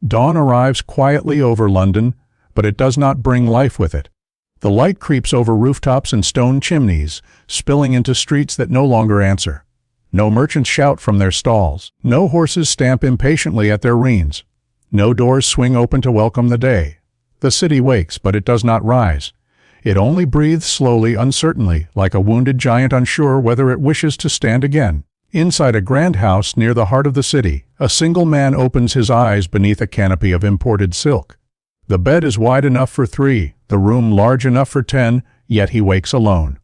Dawn arrives quietly over London, but it does not bring life with it. The light creeps over rooftops and stone chimneys, spilling into streets that no longer answer. No merchants shout from their stalls. No horses stamp impatiently at their reins. No doors swing open to welcome the day. The city wakes, but it does not rise. It only breathes slowly, uncertainly, like a wounded giant unsure whether it wishes to stand again. Inside a grand house near the heart of the city, a single man opens his eyes beneath a canopy of imported silk. The bed is wide enough for 3, the room large enough for 10, yet he wakes alone.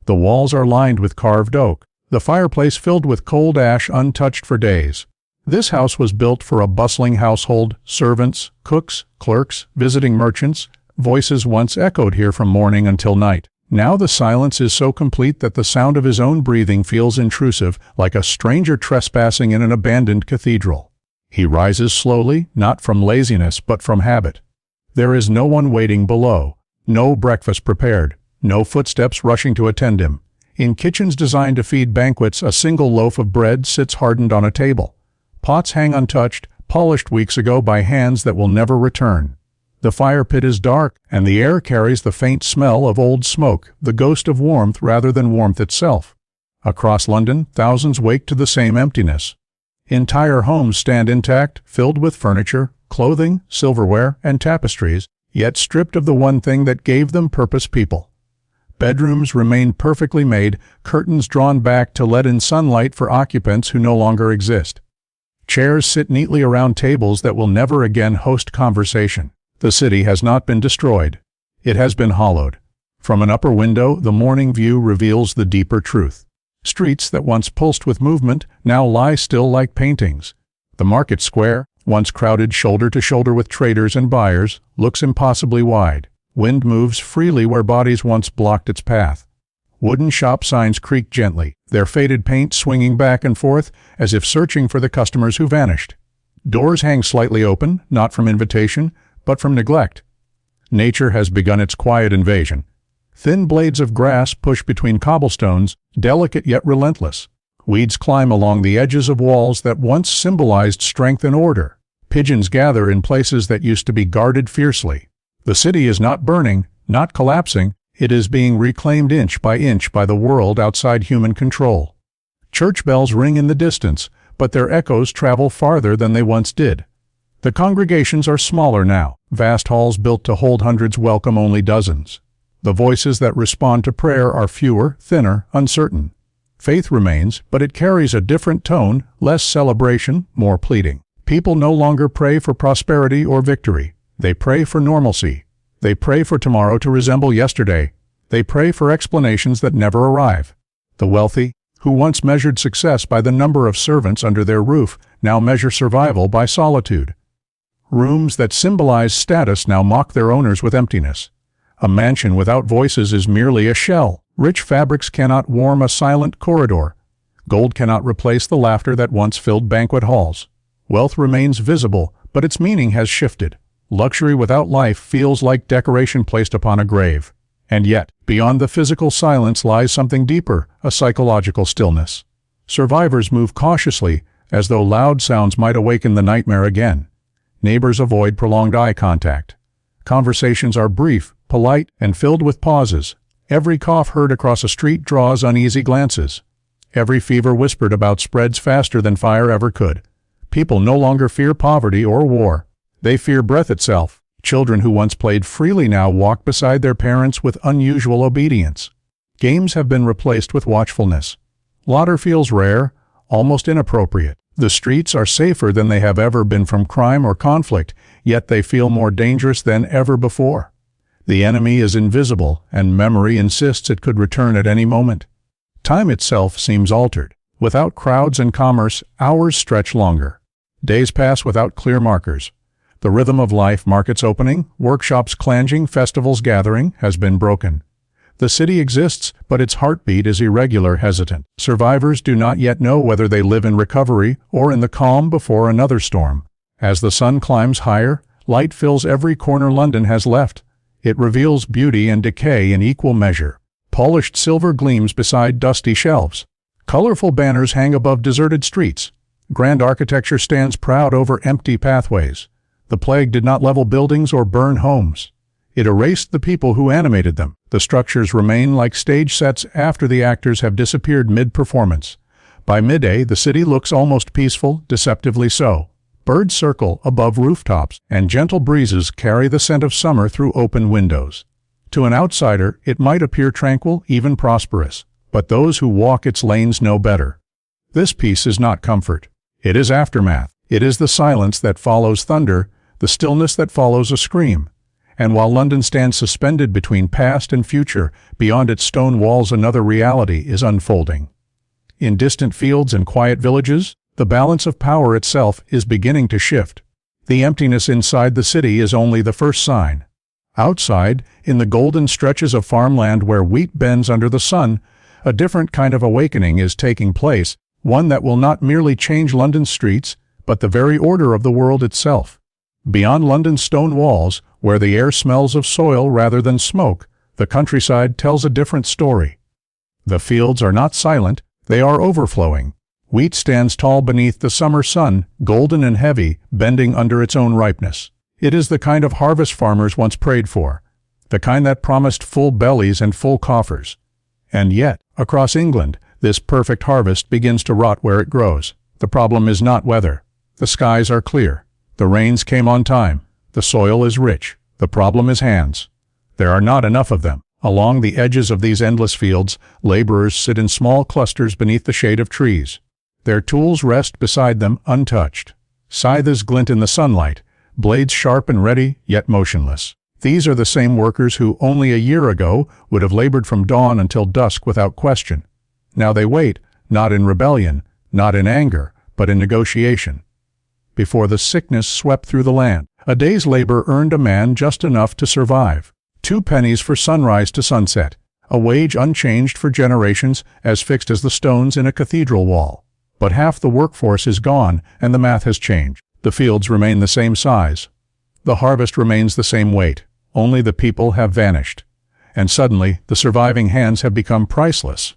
The walls are lined with carved oak, the fireplace filled with cold ash untouched for days. This house was built for a bustling household, servants, cooks, clerks, visiting merchants. Voices once echoed here from morning until night. Now the silence is so complete that the sound of his own breathing feels intrusive, like a stranger trespassing in an abandoned cathedral. He rises slowly, not from laziness but from habit. There is no one waiting below, no breakfast prepared, no footsteps rushing to attend him. In kitchens designed to feed banquets, a single loaf of bread sits hardened on a table. Pots hang untouched, polished weeks ago by hands that will never return. The fire pit is dark, and the air carries the faint smell of old smoke, the ghost of warmth rather than warmth itself. Across London, thousands wake to the same emptiness. Entire homes stand intact, filled with furniture, clothing, silverware, and tapestries, yet stripped of the one thing that gave them purpose: people. Bedrooms remain perfectly made, curtains drawn back to let in sunlight for occupants who no longer exist. Chairs sit neatly around tables that will never again host conversation. The city has not been destroyed. It has been hollowed. From an upper window, the morning view reveals the deeper truth. Streets that once pulsed with movement now lie still like paintings. The market square, once crowded shoulder to shoulder with traders and buyers, looks impossibly wide. Wind moves freely where bodies once blocked its path. Wooden shop signs creak gently, their faded paint swinging back and forth as if searching for the customers who vanished. Doors hang slightly open, not from invitation, but from neglect. Nature has begun its quiet invasion. Thin blades of grass push between cobblestones, delicate yet relentless. Weeds climb along the edges of walls that once symbolized strength and order. Pigeons gather in places that used to be guarded fiercely. The city is not burning, not collapsing. It is being reclaimed inch by the world outside human control. Church bells ring in the distance, but their echoes travel farther than they once did. The congregations are smaller now. Vast halls built to hold hundreds welcome only dozens. The voices that respond to prayer are fewer, thinner, uncertain. Faith remains, but it carries a different tone, less celebration, more pleading. People no longer pray for prosperity or victory. They pray for normalcy. They pray for tomorrow to resemble yesterday. They pray for explanations that never arrive. The wealthy, who once measured success by the number of servants under their roof, now measure survival by solitude. Rooms that symbolize status now mock their owners with emptiness. A mansion without voices is merely a shell. Rich fabrics cannot warm a silent corridor. Gold cannot replace the laughter that once filled banquet halls. Wealth remains visible, but its meaning has shifted. Luxury without life feels like decoration placed upon a grave. And yet, beyond the physical silence lies something deeper, a psychological stillness. Survivors move cautiously, as though loud sounds might awaken the nightmare again. Neighbors avoid prolonged eye contact. Conversations are brief, polite, and filled with pauses. Every cough heard across a street draws uneasy glances. Every fever whispered about spreads faster than fire ever could. People no longer fear poverty or war. They fear breath itself. Children who once played freely now walk beside their parents with unusual obedience. Games have been replaced with watchfulness. Laughter feels rare, almost inappropriate. The streets are safer than they have ever been from crime or conflict, yet they feel more dangerous than ever before. The enemy is invisible, and memory insists it could return at any moment. Time itself seems altered. Without crowds and commerce, hours stretch longer. Days pass without clear markers. The rhythm of life, markets opening, workshops clanging, festivals gathering, has been broken. The city exists, but its heartbeat is irregular, hesitant. Survivors do not yet know whether they live in recovery or in the calm before another storm. As the sun climbs higher, light fills every corner London has left. It reveals beauty and decay in equal measure. Polished silver gleams beside dusty shelves. Colorful banners hang above deserted streets. Grand architecture stands proud over empty pathways. The plague did not level buildings or burn homes. It erased the people who animated them. The structures remain like stage sets after the actors have disappeared mid-performance. By midday, the city looks almost peaceful, deceptively so. Birds circle above rooftops, and gentle breezes carry the scent of summer through open windows. To an outsider, it might appear tranquil, even prosperous, but those who walk its lanes know better. This peace is not comfort. It is aftermath. It is the silence that follows thunder, the stillness that follows a scream. And while London stands suspended between past and future, beyond its stone walls another reality is unfolding. In distant fields and quiet villages, the balance of power itself is beginning to shift. The emptiness inside the city is only the first sign. Outside, in the golden stretches of farmland where wheat bends under the sun, a different kind of awakening is taking place, one that will not merely change London's streets, but the very order of the world itself. Beyond London's stone walls, where the air smells of soil rather than smoke, the countryside tells a different story. The fields are not silent, they are overflowing. Wheat stands tall beneath the summer sun, golden and heavy, bending under its own ripeness. It is the kind of harvest farmers once prayed for, the kind that promised full bellies and full coffers. And yet, across England, this perfect harvest begins to rot where it grows. The problem is not weather. The skies are clear. The rains came on time. The soil is rich. The problem is hands. There are not enough of them. Along the edges of these endless fields, laborers sit in small clusters beneath the shade of trees. Their tools rest beside them untouched. Scythes glint in the sunlight, blades sharp and ready, yet motionless. These are the same workers who only a year ago would have labored from dawn until dusk without question. Now they wait, not in rebellion, not in anger, but in negotiation. Before the sickness swept through the land, a day's labor earned a man just enough to survive. 2 pennies for sunrise to sunset, a wage unchanged for generations, as fixed as the stones in a cathedral wall. But half the workforce is gone, and the math has changed. The fields remain the same size. The harvest remains the same weight. Only the people have vanished. And suddenly, the surviving hands have become priceless.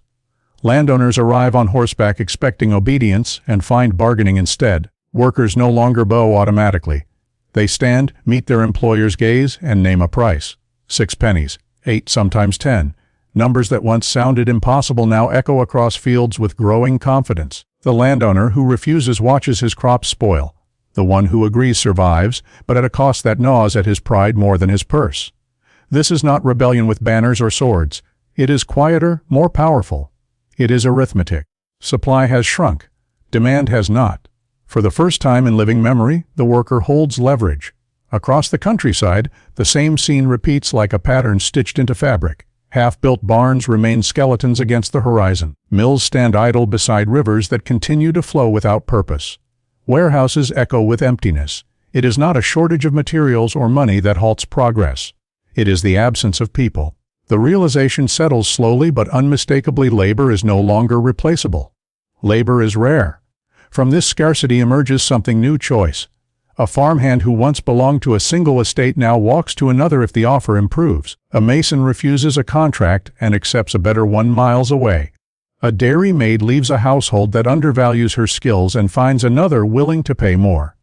Landowners arrive on horseback expecting obedience and find bargaining instead. Workers no longer bow automatically. They stand, meet their employer's gaze, and name a price. 6 pennies, 8, sometimes 10. Numbers that once sounded impossible now echo across fields with growing confidence. The landowner who refuses watches his crops spoil. The one who agrees survives, but at a cost that gnaws at his pride more than his purse. This is not rebellion with banners or swords. It is quieter, more powerful. It is arithmetic. Supply has shrunk. Demand has not. For the first time in living memory, the worker holds leverage. Across the countryside, the same scene repeats like a pattern stitched into fabric. Half-built barns remain skeletons against the horizon. Mills stand idle beside rivers that continue to flow without purpose. Warehouses echo with emptiness. It is not a shortage of materials or money that halts progress. It is the absence of people. The realization settles slowly but unmistakably: labor is no longer replaceable. Labor is rare. From this scarcity emerges something new: choice. A farmhand who once belonged to a single estate now walks to another if the offer improves. A mason refuses a contract and accepts a better one miles away. A dairy maid leaves a household that undervalues her skills and finds another willing to pay more.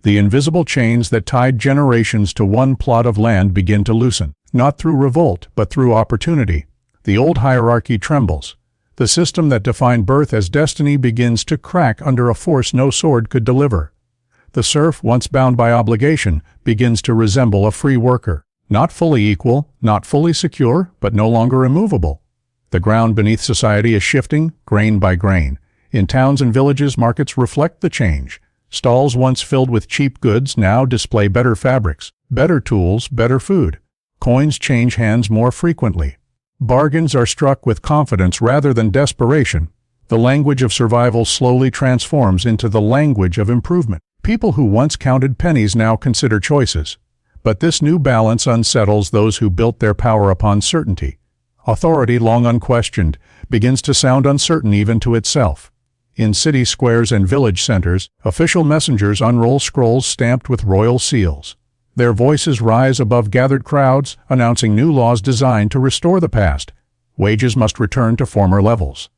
The invisible chains that tied generations to one plot of land begin to loosen, not through revolt, but through opportunity. The old hierarchy trembles. The system that defined birth as destiny begins to crack under a force no sword could deliver. The serf, once bound by obligation, begins to resemble a free worker. Not fully equal, not fully secure, but no longer immovable. The ground beneath society is shifting, grain by grain. In towns and villages, markets reflect the change. Stalls once filled with cheap goods now display better fabrics, better tools, better food. Coins change hands more frequently. Bargains are struck with confidence rather than desperation. The language of survival slowly transforms into the language of improvement. People who once counted pennies now consider choices. But this new balance unsettles those who built their power upon certainty. Authority, long unquestioned, begins to sound uncertain even to itself. In city squares and village centers, official messengers unroll scrolls stamped with royal seals. Their voices rise above gathered crowds, announcing new laws designed to restore the past. Wages must return to former levels.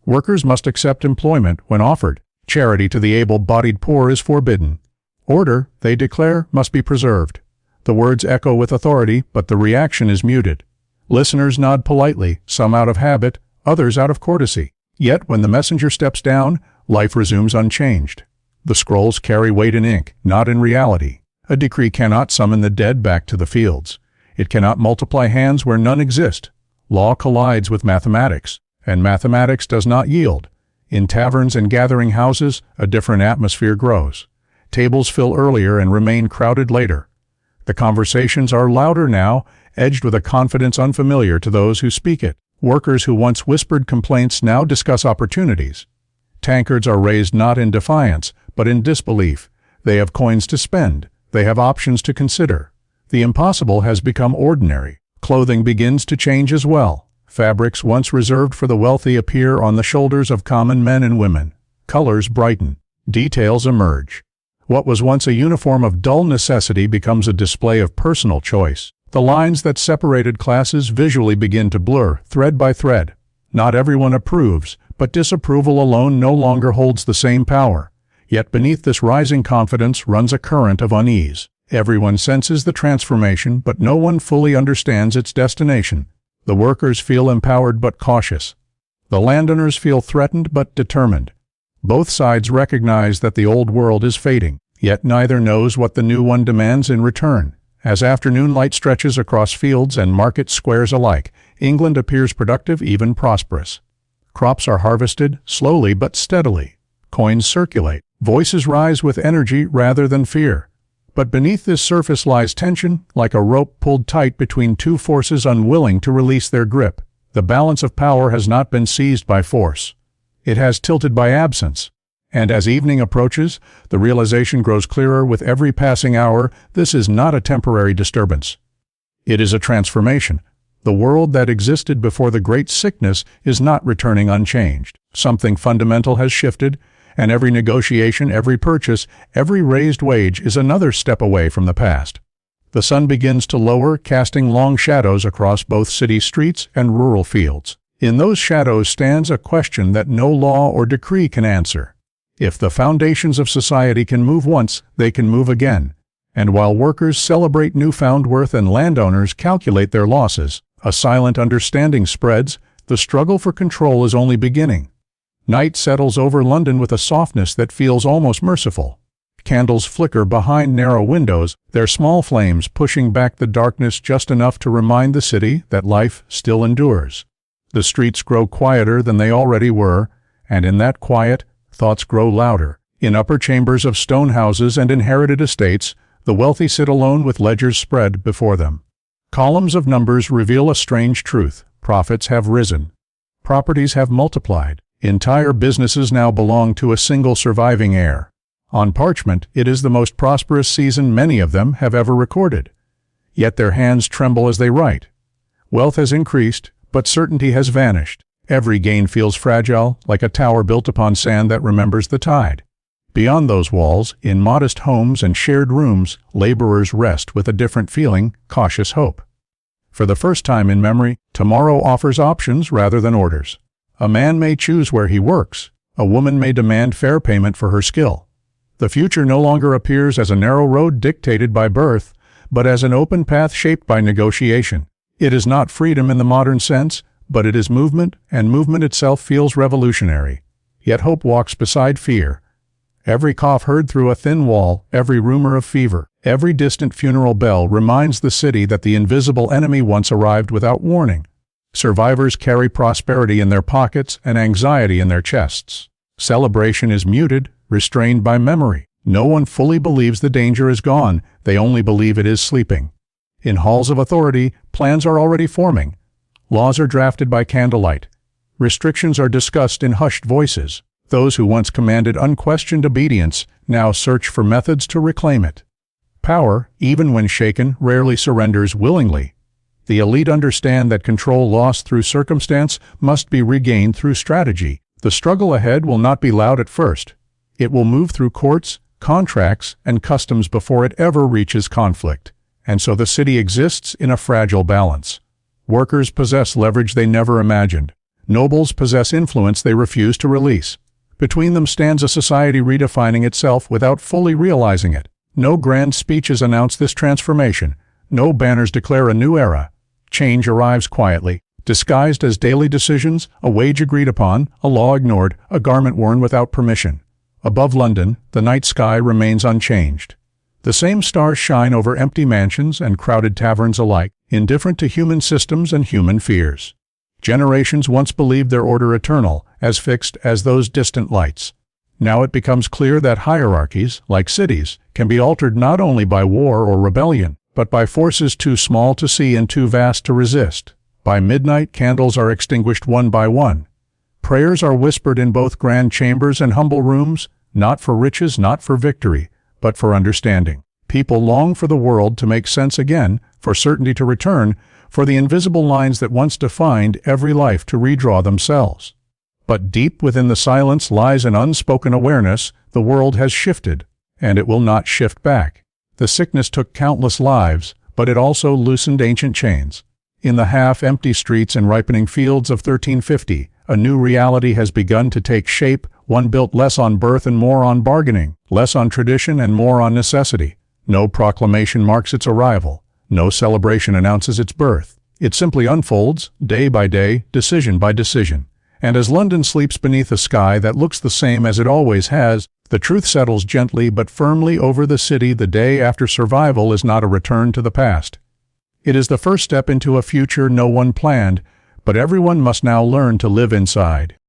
Workers must accept employment when offered. Charity to the able-bodied poor is forbidden. Order, they declare, must be preserved. The words echo with authority, but the reaction is muted. Listeners nod politely, some out of habit, others out of courtesy. Yet when the messenger steps down, life resumes unchanged. The scrolls carry weight in ink, not in reality. A decree cannot summon the dead back to the fields. It cannot multiply hands where none exist. Law collides with mathematics, and mathematics does not yield. In taverns and gathering houses, a different atmosphere grows. Tables fill earlier and remain crowded later. The conversations are louder now, edged with a confidence unfamiliar to those who speak it. Workers who once whispered complaints now discuss opportunities. Tankards are raised not in defiance, but in disbelief. They have coins to spend. They have options to consider. The impossible has become ordinary. Clothing begins to change as well. Fabrics once reserved for the wealthy appear on the shoulders of common men and women. Colors brighten. Details emerge. What was once a uniform of dull necessity becomes a display of personal choice. The lines that separated classes visually begin to blur, thread by thread. Not everyone approves, but disapproval alone no longer holds the same power. Yet beneath this rising confidence runs a current of unease. Everyone senses the transformation, but no one fully understands its destination. The workers feel empowered but cautious. The landowners feel threatened but determined. Both sides recognize that the old world is fading, yet neither knows what the new one demands in return. As afternoon light stretches across fields and market squares alike, England appears productive, even prosperous. Crops are harvested, slowly but steadily. Coins circulate. Voices rise with energy rather than fear. But beneath this surface lies tension, like a rope pulled tight between two forces unwilling to release their grip. The balance of power has not been seized by force. It has tilted by absence. And as evening approaches, the realization grows clearer with every passing hour: this is not a temporary disturbance. It is a transformation. The world that existed before the Great Sickness is not returning unchanged. Something fundamental has shifted, and every negotiation, every purchase, every raised wage is another step away from the past. The sun begins to lower, casting long shadows across both city streets and rural fields. In those shadows stands a question that no law or decree can answer. If the foundations of society can move once, they can move again. And while workers celebrate newfound worth and landowners calculate their losses, a silent understanding spreads. The struggle for control is only beginning. Night settles over London with a softness that feels almost merciful. Candles flicker behind narrow windows, their small flames pushing back the darkness just enough to remind the city that life still endures. The streets grow quieter than they already were, and in that quiet, thoughts grow louder. In upper chambers of stone houses and inherited estates, the wealthy sit alone with ledgers spread before them. Columns of numbers reveal a strange truth. Profits have risen. Properties have multiplied. Entire businesses now belong to a single surviving heir. On parchment, it is the most prosperous season many of them have ever recorded. Yet their hands tremble as they write. Wealth has increased, but certainty has vanished. Every gain feels fragile, like a tower built upon sand that remembers the tide. Beyond those walls, in modest homes and shared rooms, laborers rest with a different feeling, cautious hope. For the first time in memory, tomorrow offers options rather than orders. A man may choose where he works. A woman may demand fair payment for her skill. The future no longer appears as a narrow road dictated by birth, but as an open path shaped by negotiation. It is not freedom in the modern sense, but it is movement, and movement itself feels revolutionary. Yet hope walks beside fear. Every cough heard through a thin wall, every rumor of fever, every distant funeral bell reminds the city that the invisible enemy once arrived without warning. Survivors carry prosperity in their pockets and anxiety in their chests. Celebration is muted, restrained by memory. No one fully believes the danger is gone, they only believe it is sleeping. In halls of authority, plans are already forming. Laws are drafted by candlelight. Restrictions are discussed in hushed voices. Those who once commanded unquestioned obedience now search for methods to reclaim it. Power, even when shaken, rarely surrenders willingly. The elite understand that control lost through circumstance must be regained through strategy. The struggle ahead will not be loud at first. It will move through courts, contracts, and customs before it ever reaches conflict. And so the city exists in a fragile balance. Workers possess leverage they never imagined. Nobles possess influence they refuse to release. Between them stands a society redefining itself without fully realizing it. No grand speeches announce this transformation. No banners declare a new era. Change arrives quietly, disguised as daily decisions, a wage agreed upon, a law ignored, a garment worn without permission. Above London, the night sky remains unchanged. The same stars shine over empty mansions and crowded taverns alike, indifferent to human systems and human fears. Generations once believed their order eternal, as fixed as those distant lights. Now it becomes clear that hierarchies, like cities, can be altered not only by war or rebellion, but by forces too small to see and too vast to resist. By midnight, candles are extinguished one by one. Prayers are whispered in both grand chambers and humble rooms, not for riches, not for victory, but for understanding. People long for the world to make sense again, for certainty to return, for the invisible lines that once defined every life to redraw themselves. But deep within the silence lies an unspoken awareness: the world has shifted, and it will not shift back. The sickness took countless lives, but it also loosened ancient chains. In the half-empty streets and ripening fields of 1350, a new reality has begun to take shape, one built less on birth and more on bargaining, less on tradition and more on necessity. No proclamation marks its arrival. No celebration announces its birth. It simply unfolds, day by day, decision by decision. And as London sleeps beneath a sky that looks the same as it always has, the truth settles gently but firmly over the city. The day after survival is not a return to the past. It is the first step into a future no one planned, but everyone must now learn to live inside.